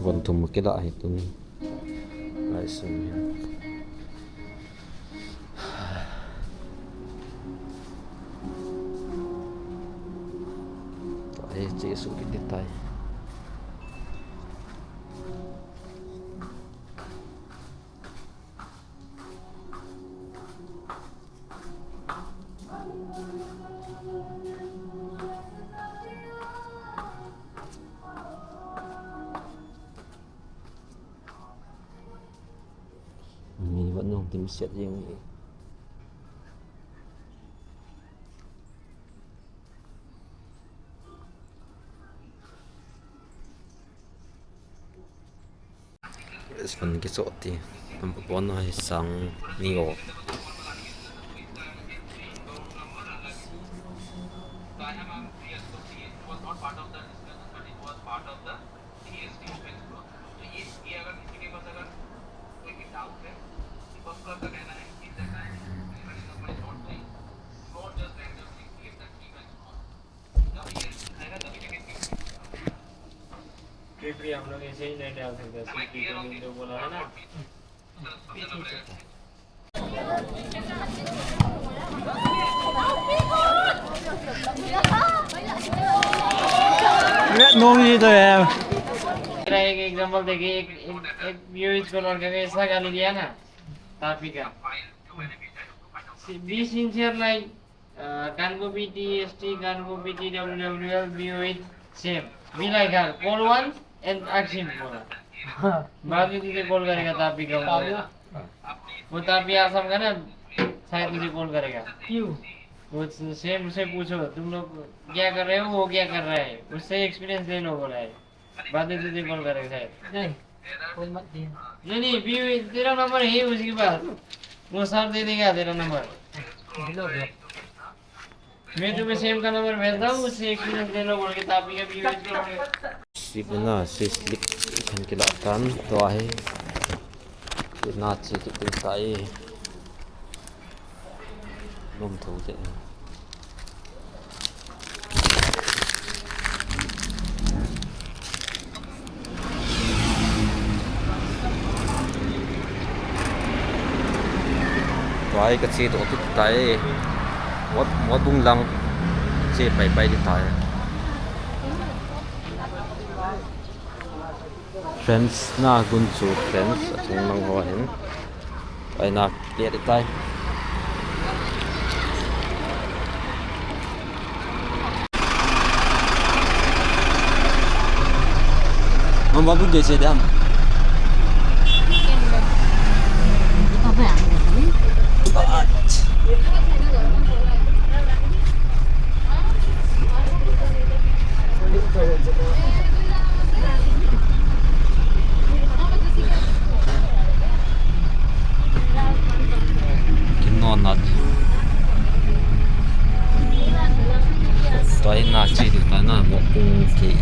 Wantum kila itong langsung yan. Tayo sige sugit din tayo. Vẫn tìm xét riêng vậy. Phần cái chỗ thì tầm bốn nó sang nhiều. हम लोग ऐसे ही नहीं डाल सकते जो बोला है ना नॉर्मली तो है एक एग्जांपल देखिए एक व्यूज को लड़के का ऐसा गाली दिया ना तापी का be sincere like can go BTST can go BTWWL be with same be like her call once and ask him बोला बाद में तुझे कॉल करेगा तापी का वो तापी आसम का ना शायद तुझे कॉल करेगा क्यों वो सेम उसे पूछो तुम लोग क्या कर रहे हो वो क्या कर रहा है उससे एक्सपीरियंस ले लो बोला है बाद में तुझे कॉल करेगा शायद नहीं कॉल मत दिया नहीं भी तेरा नंबर है उसके पास वो सर दे देगा तेरा नंबर मैं तुम्हें सेम का नंबर भेजता हूँ उससे एक्सपीरियंस ले लो बोल के तापी का भी यूज करोगे Sipuna si slip ikan kilatan to ay nachi kitin sai lom thu je to ay ka chi to tu tai mod bung lang chi pai di tai friends na gunchu friends achung mang ho hin ai na clear tai Không bao giờ sẽ đam. Non nát. Toy na chỉ được ta na một cung kỳ.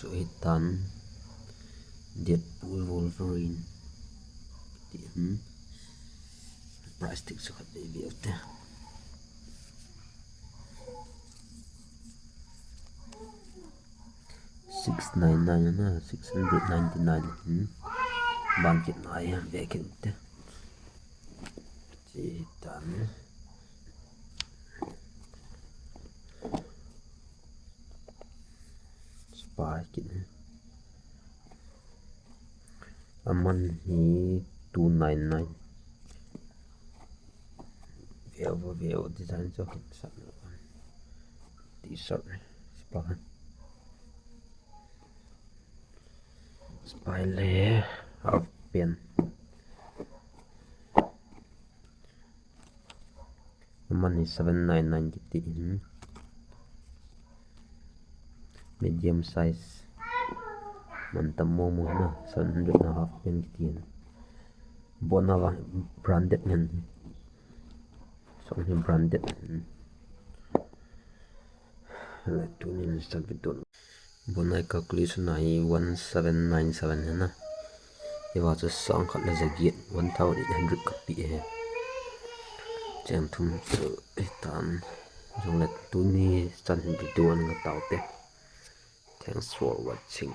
Cho hitan Deadpool Wolverine điểm price tag sẽ để biểu te 699 na 699 ban kiện này về kiện te chỉ tan Parkin aman hi 299 veo design cho hình sẵn t-shirt này spy layer half pen aman hi 799 medium size mantap mo na 7.5 pen kitian Bonava branded ngan song branded let tunin start betul bonai calculation ai 1797 na ewa cha sang khat la zagiet 1800 copy he jam thum tan jong let tuni start betul nga taute. Thanks for watching.